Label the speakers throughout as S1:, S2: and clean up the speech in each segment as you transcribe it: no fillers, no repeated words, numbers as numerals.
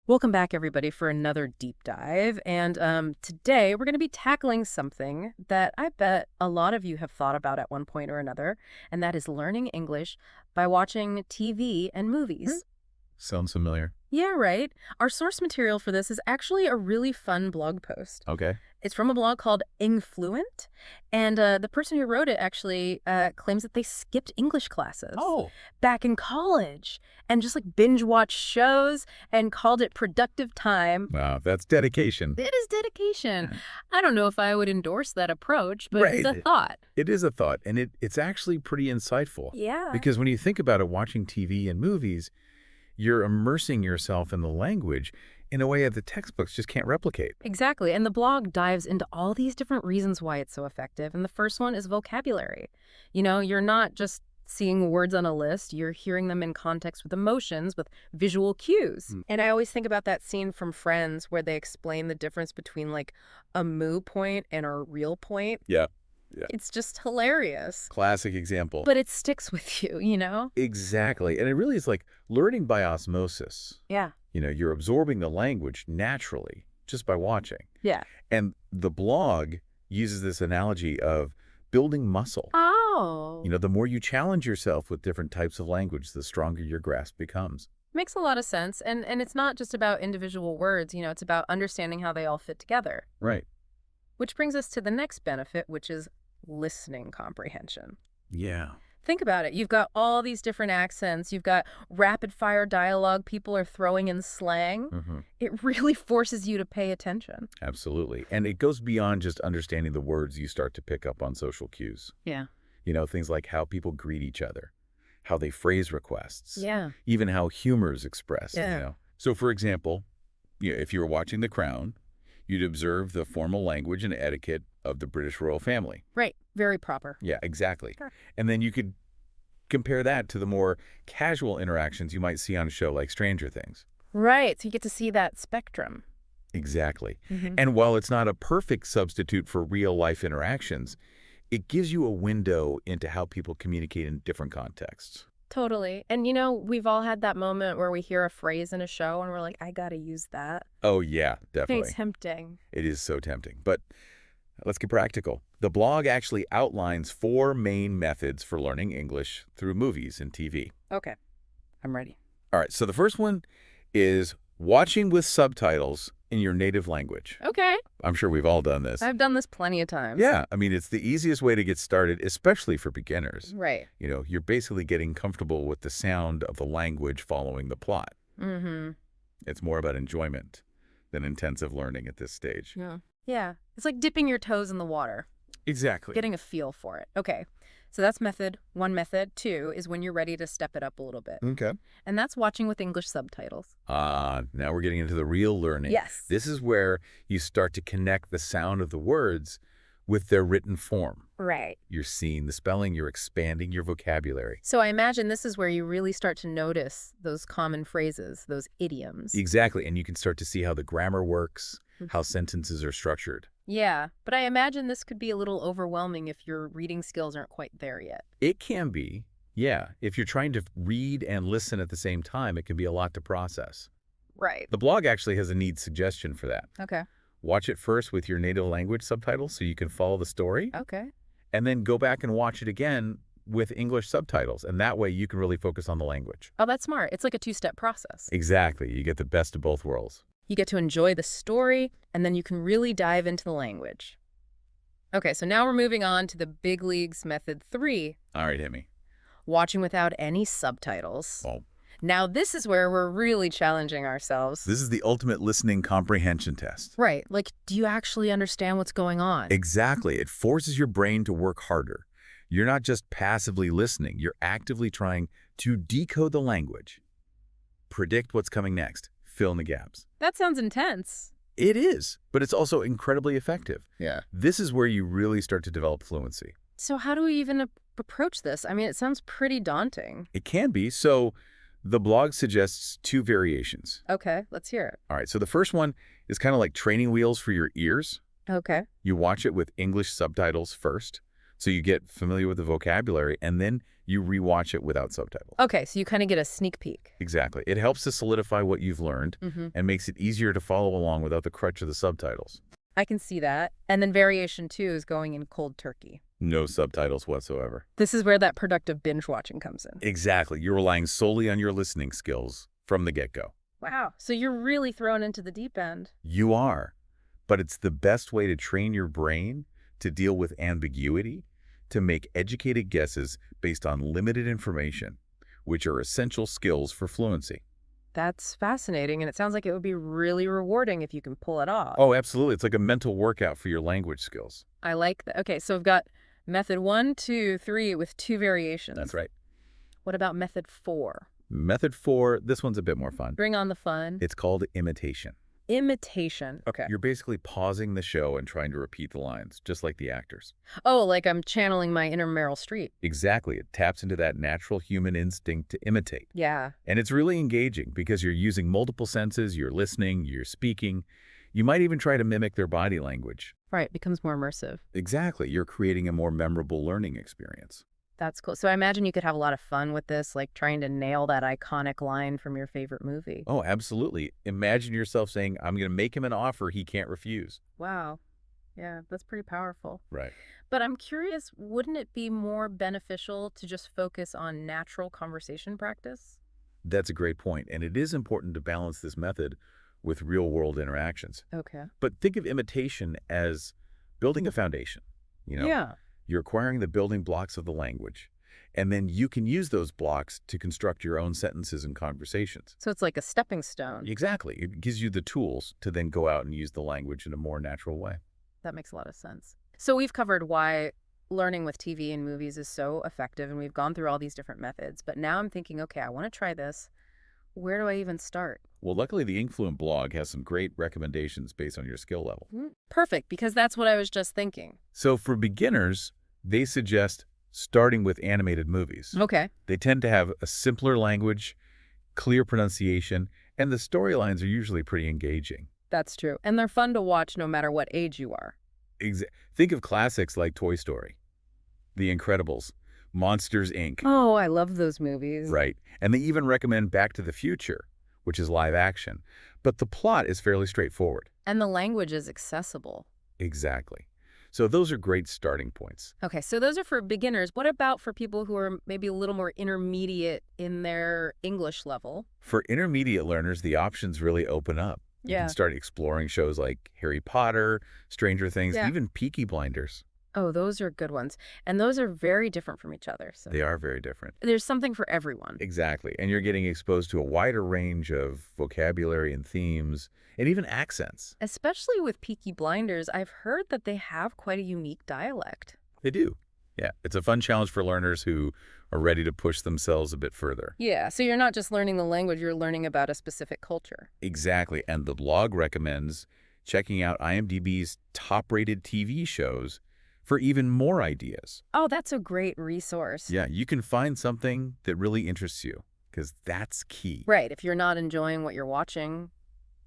S1: Welcome back, everybody, for another deep dive. And today we're going to be tackling something that I bet a lot of you have thought about at one point or another, and that is learning English by watching TV and movies.
S2: Sounds familiar.
S1: Yeah, right. Our source material for this is actually a really fun blog post.
S2: Okay.
S1: It's from a blog called Ingfluent, and the person who wrote it actually claims that they skipped English classes
S2: Oh,
S1: back in college and just like binge watched shows and called it productive time.
S2: wow, that's dedication.
S1: It is dedication. I don't know if I would endorse that approach, but it's a
S2: Right.
S1: thought.
S2: It is a thought, and it's actually pretty insightful.
S1: Yeah.
S2: Because when you think about it, watching TV and movies, you're immersing yourself in the language in a way that the textbooks just can't replicate.
S1: Exactly. And the blog dives into all these different reasons why it's so effective. And the first one is vocabulary. You know, you're not just seeing words on a list, you're hearing them in context with emotions, with visual cues. And I always think about that scene from Friends where they explain the difference between like a moo point and a real point.
S2: Yeah.
S1: It's just hilarious.
S2: Classic example.
S1: But it sticks with you, you know?
S2: Exactly. And it really is like learning by osmosis.
S1: Yeah.
S2: You know, you're absorbing the language naturally just by watching.
S1: Yeah.
S2: And the blog uses this analogy of building muscle.
S1: Oh.
S2: You know, the more you challenge yourself with different types of language, the stronger your grasp becomes.
S1: Makes a lot of sense. And it's not just about individual words, you know, it's about understanding how they all fit together.
S2: Right.
S1: Which brings us to the next benefit, which is listening comprehension.
S2: Yeah.
S1: Think about it. You've got all these different accents. You've got rapid fire dialogue. People are throwing in slang. It really forces you to pay attention.
S2: Absolutely. And it goes beyond just understanding the words. You start to pick up on social cues.
S1: Yeah.
S2: You know, things like how people greet each other, how they phrase requests,
S1: Yeah.
S2: even how humor is expressed.
S1: Yeah.
S2: You know? So, for example, if you were watching The Crown, you'd observe the formal language and etiquette of the British royal family.
S1: Right. Very proper.
S2: Yeah, exactly.
S1: Sure.
S2: And then you could compare that to the more casual interactions you might see on a show like Stranger Things.
S1: Right. So you get to see that spectrum.
S2: Exactly. And while it's not a perfect substitute for real-life interactions, it gives you a window into how people communicate in different contexts.
S1: Totally. And, you know, we've all had that moment where we hear a phrase in a show and we're like, I got to use that.
S2: Oh, yeah, definitely.
S1: It's tempting.
S2: It is so tempting. But let's get practical. The blog actually outlines 4 main methods for learning English through movies and TV.
S1: Okay. I'm ready.
S2: All right, so the first one is watching with subtitles in your native language.
S1: Okay.
S2: I'm sure we've all done this.
S1: I've done this plenty of times.
S2: Yeah, I mean, it's the easiest way to get started, especially for beginners.
S1: Right.
S2: You know, you're basically getting comfortable with the sound of the language following the plot. It's more about enjoyment than intensive learning at this stage.
S1: Yeah. Yeah. It's like dipping your toes in the water,
S2: Exactly.
S1: getting a feel for it. Okay. So that's one method. 2 is when you're ready to step it up a little bit.
S2: Okay.
S1: And that's watching with English subtitles.
S2: Now we're getting into the real learning.
S1: Yes.
S2: This is where you start to connect the sound of the words with their written form.
S1: Right.
S2: You're seeing the spelling, you're expanding your vocabulary.
S1: So I imagine this is where you really start to notice those common phrases, those idioms.
S2: Exactly, and you can start to see how the grammar works, how sentences are structured.
S1: Yeah, but I imagine this could be a little overwhelming if your reading skills aren't quite there yet.
S2: It can be, yeah. If you're trying to read and listen at the same time, it can be a lot to process.
S1: Right.
S2: The blog actually has a neat suggestion for that.
S1: Okay.
S2: Watch it first with your native language subtitles so you can follow the story,
S1: Okay.
S2: and then go back and watch it again with English subtitles, and that way you can really focus on the language.
S1: Oh, that's smart. It's like a 2-step process.
S2: Exactly. You get the best of both worlds.
S1: You get to enjoy the story, and then you can really dive into the language. Okay, so now we're moving on to the big leagues method 3,
S2: All right, hit me.
S1: watching without any subtitles.
S2: Oh,
S1: Now, this is where we're really challenging ourselves.
S2: this is the ultimate listening comprehension test.
S1: Right, like, do you actually understand what's going on?
S2: Exactly. It forces your brain to work harder. You're not just passively listening. You're actively trying to decode the language, predict what's coming next, fill in the gaps.
S1: That sounds intense.
S2: It is, but it's also incredibly effective.
S3: Yeah.
S2: This is where you really start to develop fluency.
S1: So how do we even approach this? I mean, it sounds pretty daunting.
S2: It can be. So the blog suggests 2 variations.
S1: Okay, let's hear it.
S2: All right, so the first one is kind of like training wheels for your ears.
S1: Okay.
S2: You watch it with English subtitles first, So you get familiar with the vocabulary, and then you rewatch it without subtitles.
S1: Okay, so you kind of get a sneak peek.
S2: Exactly. It helps to solidify what you've learned and makes it easier to follow along without the crutch of the subtitles.
S1: I can see that. And then variation 2 is going in cold turkey.
S2: No subtitles whatsoever.
S1: This is where that productive binge watching comes in.
S2: Exactly. You're relying solely on your listening skills from the get-go.
S1: Wow. So you're really thrown into the deep end.
S2: You are. But it's the best way to train your brain to deal with ambiguity, to make educated guesses based on limited information, which are essential skills for fluency.
S1: That's fascinating, and it sounds like it would be really rewarding if you can pull it off.
S2: Oh, absolutely. It's like a mental workout for your language skills.
S1: I like that. Okay, so we've got method 1, 2, 3 with 2 variations.
S2: That's right.
S1: What about method 4?
S2: Method 4, this one's a bit more fun.
S1: Bring on the fun.
S2: It's called imitation.
S1: Imitation. Okay.
S2: You're basically pausing the show and trying to repeat the lines, just like the actors.
S1: Oh, like I'm channeling my inner Meryl Streep.
S2: Exactly. It taps into that natural human instinct to imitate.
S1: Yeah.
S2: And it's really engaging because you're using multiple senses, you're listening, you're speaking. You might even try to mimic their body language.
S1: Right, it becomes more immersive.
S2: Exactly. You're creating a more memorable learning experience.
S1: That's cool. So I imagine you could have a lot of fun with this, like trying to nail that iconic line from your favorite movie.
S2: Oh, absolutely. Imagine yourself saying, I'm going to make him an offer he can't refuse.
S1: Wow. Yeah, that's pretty powerful.
S2: Right.
S1: But I'm curious, wouldn't it be more beneficial to just focus on natural conversation practice?
S2: That's a great point. And it is important to balance this method with real-world interactions.
S1: Okay.
S2: But think of imitation as building a foundation.
S1: Yeah.
S2: You're acquiring the building blocks of the language, and then you can use those blocks to construct your own sentences and conversations.
S1: So it's like a stepping stone.
S2: Exactly. It gives you the tools to then go out and use the language in a more natural way.
S1: That makes a lot of sense. So we've covered why learning with TV and movies is so effective, and we've gone through all these different methods. But now I'm thinking, okay, I want to try this. Where do I even start?
S2: Well, luckily, the Inkfluent blog has some great recommendations based on your skill level.
S1: Perfect, because that's what I was just thinking.
S2: So for beginners, they suggest starting with animated movies.
S1: Okay.
S2: They tend to have a simpler language, clear pronunciation, and the storylines are usually pretty engaging.
S1: That's true. And they're fun to watch no matter what age you are.
S2: Think of classics like Toy Story, The Incredibles, Monsters, Inc.
S1: Oh, I love those movies.
S2: Right. And they even recommend Back to the Future, which is live action. But the plot is fairly straightforward.
S1: And the language is accessible.
S2: Exactly. So those are great starting points.
S1: Okay, so those are for beginners. What about for people who are maybe a little more intermediate in their English level?
S2: For intermediate learners, the options really open up. You
S1: Yeah.
S2: can start exploring shows like Harry Potter, Stranger Things,
S1: Yeah.
S2: even Peaky Blinders.
S1: Oh, those are good ones. And those are very different from each other. So
S2: They are very different.
S1: there's something for everyone.
S2: Exactly. And you're getting exposed to a wider range of vocabulary and themes, and even accents.
S1: Especially with Peaky Blinders, I've heard that they have quite a unique dialect.
S2: They do. Yeah. It's a fun challenge for learners who are ready to push themselves a bit further.
S1: Yeah, so you're not just learning the language, you're learning about a specific culture.
S2: Exactly. And the blog recommends checking out IMDb's top-rated TV shows for even more ideas.
S1: Oh, that's a great resource.
S2: Yeah, you can find something that really interests you, because that's key.
S1: Right, if you're not enjoying what you're watching,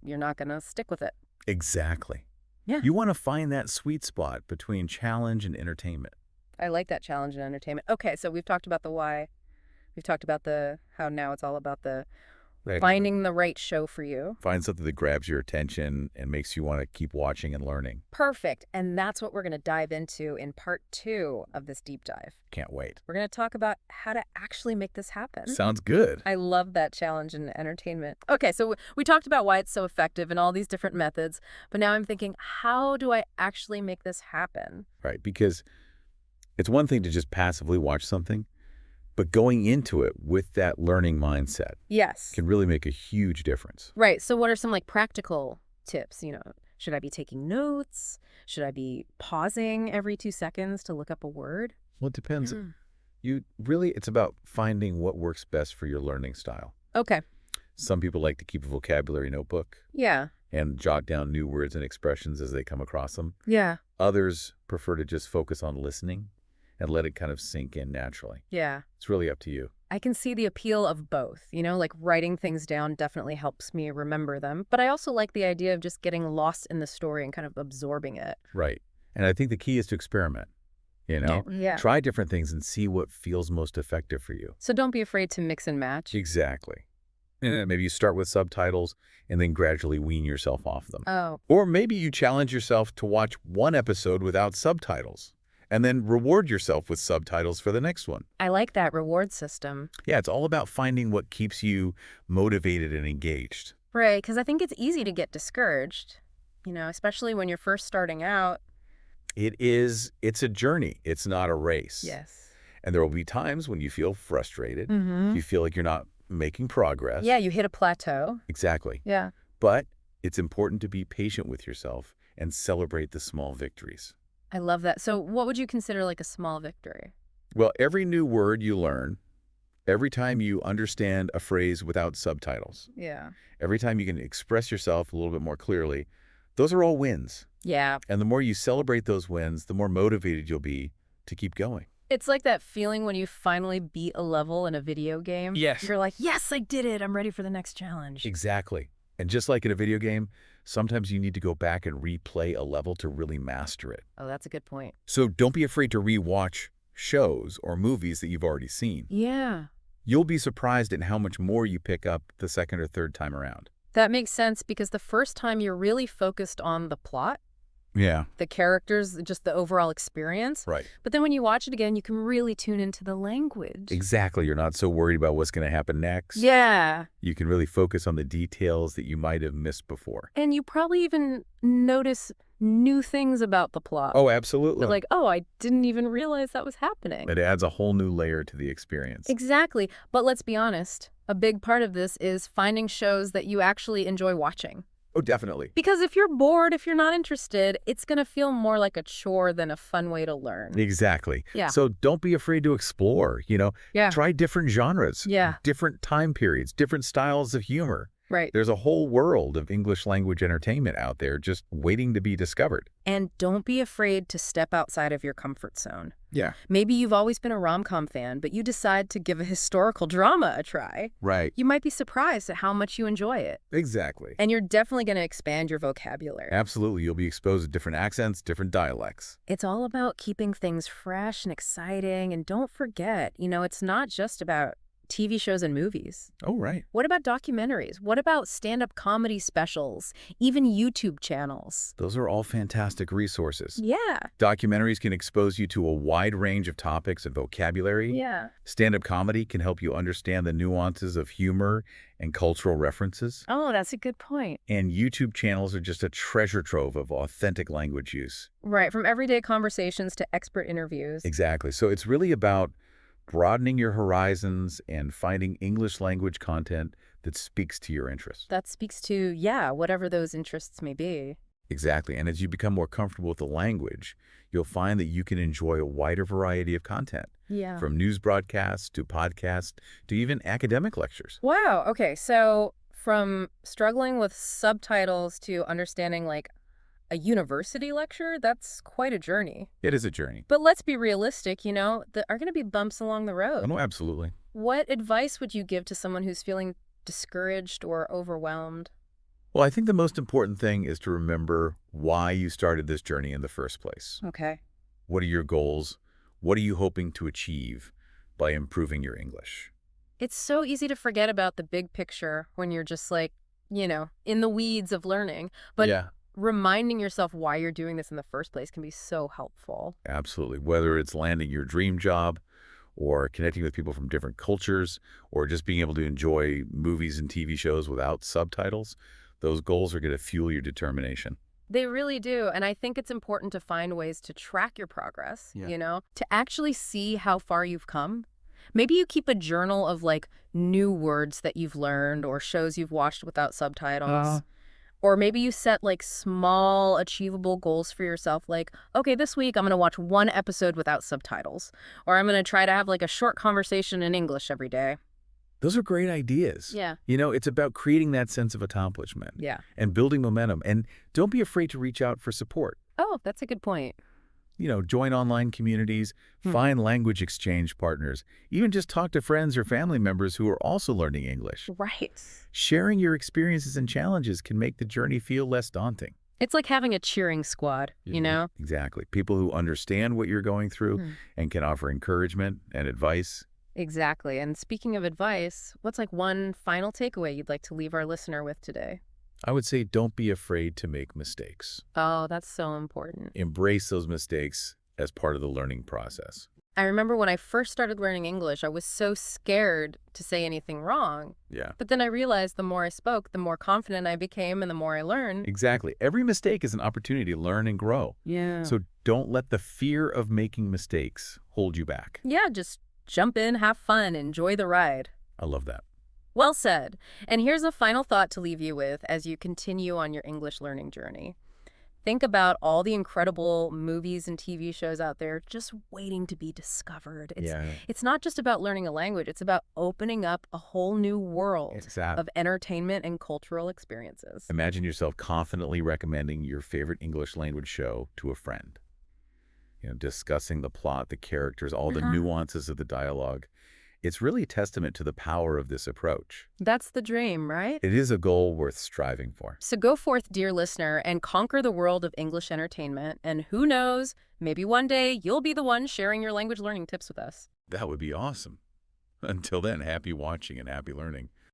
S1: you're not going to stick with it.
S2: Exactly.
S1: Yeah.
S2: You want to find that sweet spot between challenge and entertainment.
S1: I like that challenge and entertainment. Okay, so we've talked about the why. We've talked about the how now it's all about the
S2: Right.
S1: finding the right show for you.
S2: Find something that grabs your attention and makes you want to keep watching and learning.
S1: Perfect. And that's what we're going to dive into in part 2 of this deep dive.
S2: Can't wait.
S1: We're going to talk about how to actually make this happen.
S2: Sounds good.
S1: I love that challenge and entertainment. Okay, so we talked about why it's so effective and all these different methods, but now I'm thinking, how do I actually make this happen?
S2: Right, because it's one thing to just passively watch something, but going into it with that learning mindset
S1: Yes.
S2: can really make a huge difference.
S1: Right. So what are some like practical tips? Should I be taking notes? Should I be pausing every 2 seconds to look up a word?
S2: Well, it depends. It's about finding what works best for your learning style.
S1: Okay.
S2: Some people like to keep a vocabulary notebook
S1: Yeah.
S2: and jot down new words and expressions as they come across them.
S1: Yeah.
S2: Others prefer to just focus on listening and let it kind of sink in naturally.
S1: Yeah.
S2: It's really up to you.
S1: I can see the appeal of both. Like writing things down definitely helps me remember them. But I also like the idea of just getting lost in the story and kind of absorbing it.
S2: Right. And I think the key is to experiment. you know?
S1: Yeah.
S2: Try different things and see what feels most effective for you.
S1: So don't be afraid to mix and match.
S2: Exactly. Maybe you start with subtitles and then gradually wean yourself off them.
S1: Oh,
S2: Or maybe you challenge yourself to watch one episode without subtitles and then reward yourself with subtitles for the next one.
S1: I like that reward system.
S2: Yeah, it's all about finding what keeps you motivated and engaged.
S1: Right, because I think it's easy to get discouraged, especially when you're first starting out.
S2: It's a journey. It's not a race.
S1: Yes.
S2: And there will be times when you feel frustrated.
S1: Mm-hmm.
S2: You feel like you're not making progress.
S1: Yeah, you hit a plateau.
S2: Exactly.
S1: Yeah.
S2: But it's important to be patient with yourself and celebrate the small victories.
S1: I love that. So what would you consider like a small victory?
S2: Well, every new word you learn, every time you understand a phrase without subtitles,
S1: Yeah.
S2: every time you can express yourself a little bit more clearly, those are all wins.
S1: Yeah.
S2: And the more you celebrate those wins, the more motivated you'll be to keep going.
S1: It's like that feeling when you finally beat a level in a video game.
S2: Yes.
S1: You're like, yes, I did it. I'm ready for the next challenge.
S2: Exactly. And just like in a video game, sometimes you need to go back and replay a level to really master it.
S1: Oh, that's a good point.
S2: So don't be afraid to rewatch shows or movies that you've already seen.
S1: Yeah.
S2: You'll be surprised at how much more you pick up the second or third time around.
S1: That makes sense because the first time you're really focused on the plot,
S2: Yeah.
S1: the characters, just the overall experience.
S2: Right.
S1: But then when you watch it again, you can really tune into the language.
S2: Exactly. You're not so worried about what's going to happen next.
S1: Yeah.
S2: You can really focus on the details that you might have missed before.
S1: And you probably even notice new things about the plot.
S2: Oh, absolutely.
S1: You're like, oh, I didn't even realize that was happening.
S2: It adds a whole new layer to the experience.
S1: Exactly. But let's be honest, a big part of this is finding shows that you actually enjoy watching.
S2: Oh, definitely.
S1: Because if you're bored, if you're not interested, it's going to feel more like a chore than a fun way to learn.
S2: Exactly.
S1: Yeah.
S2: So don't be afraid to explore,
S1: Yeah.
S2: Try different genres.
S1: Yeah.
S2: Different time periods, different styles of humor.
S1: Right.
S2: There's a whole world of English language entertainment out there just waiting to be discovered.
S1: And don't be afraid to step outside of your comfort zone.
S2: Yeah.
S1: Maybe you've always been a rom-com fan, but you decide to give a historical drama a try.
S2: Right.
S1: You might be surprised at how much you enjoy it.
S2: Exactly.
S1: And you're definitely going to expand your vocabulary.
S2: Absolutely. You'll be exposed to different accents, different dialects.
S1: It's all about keeping things fresh and exciting. And don't forget, it's not just about TV shows and movies.
S2: Oh, right.
S1: What about documentaries? What about stand-up comedy specials? Even YouTube channels?
S2: Those are all fantastic resources.
S1: Yeah.
S2: Documentaries can expose you to a wide range of topics and vocabulary.
S1: Yeah.
S2: Stand-up comedy can help you understand the nuances of humor and cultural references.
S1: Oh, that's a good point.
S2: And YouTube channels are just a treasure trove of authentic language use.
S1: Right. From everyday conversations to expert interviews.
S2: Exactly. So it's really about broadening your horizons and finding English language content that speaks to your interests.
S1: That speaks to, whatever those interests may be.
S2: Exactly. And as you become more comfortable with the language, you'll find that you can enjoy a wider variety of content.
S1: Yeah.
S2: From news broadcasts to podcasts to even academic lectures.
S1: Wow. Okay. So from struggling with subtitles to understanding like a university lecture, that's quite a journey.
S2: It is a journey.
S1: But let's be realistic, there are going to be bumps along the road.
S2: Oh, no, absolutely.
S1: What advice would you give to someone who's feeling discouraged or overwhelmed?
S2: Well, I think the most important thing is to remember why you started this journey in the first place.
S1: Okay.
S2: What are your goals? What are you hoping to achieve by improving your English?
S1: It's so easy to forget about the big picture when you're just like, in the weeds of learning. But
S2: yeah,
S1: reminding yourself why you're doing this in the first place can be so helpful.
S2: absolutely. Whether it's landing your dream job or connecting with people from different cultures or just being able to enjoy movies and TV shows without subtitles, those goals are going to fuel your determination.
S1: They really do. And I think it's important to find ways to track your progress, to actually see how far you've come. Maybe you keep a journal of like new words that you've learned or shows you've watched without subtitles. Or maybe you set like small achievable goals for yourself. Like, okay, this week I'm going to watch one episode without subtitles. Or I'm going to try to have like a short conversation in English every day.
S2: Those are great ideas.
S1: Yeah.
S2: It's about creating that sense of accomplishment.
S1: Yeah.
S2: And building momentum. And don't be afraid to reach out for support.
S1: Oh, that's a good point.
S2: Join online communities, find language exchange partners, even just talk to friends or family members who are also learning English.
S1: Right.
S2: Sharing your experiences and challenges can make the journey feel less daunting.
S1: It's like having a cheering squad, you
S2: Yeah.
S1: know?
S2: Exactly. People who understand what you're going through
S1: Hmm.
S2: and can offer encouragement and advice.
S1: Exactly. And speaking of advice, what's like one final takeaway you'd like to leave our listener with today?
S2: I would say don't be afraid to make mistakes.
S1: Oh, that's so important.
S2: Embrace those mistakes as part of the learning process.
S1: I remember when I first started learning English, I was so scared to say anything wrong.
S2: Yeah.
S1: But then I realized the more I spoke, the more confident I became and the more I learned.
S2: Exactly. Every mistake is an opportunity to learn and grow.
S1: Yeah.
S2: So don't let the fear of making mistakes hold you back.
S1: Yeah, just jump in, have fun, enjoy the ride.
S2: I love that.
S1: Well said. And here's a final thought to leave you with as you continue on your English learning journey. Think about all the incredible movies and TV shows out there just waiting to be discovered.
S2: Yeah.
S1: It's not just about learning a language, it's about opening up a whole new world
S2: Exactly.
S1: of entertainment and cultural experiences.
S2: Imagine yourself confidently recommending your favorite English language show to a friend. Discussing the plot, the characters, all the nuances of the dialogue. It's really a testament to the power of this approach.
S1: That's the dream, right?
S2: It is a goal worth striving for.
S1: So go forth, dear listener, and conquer the world of English entertainment. And who knows, maybe one day you'll be the one sharing your language learning tips with us.
S2: That would be awesome. Until then, happy watching and happy learning.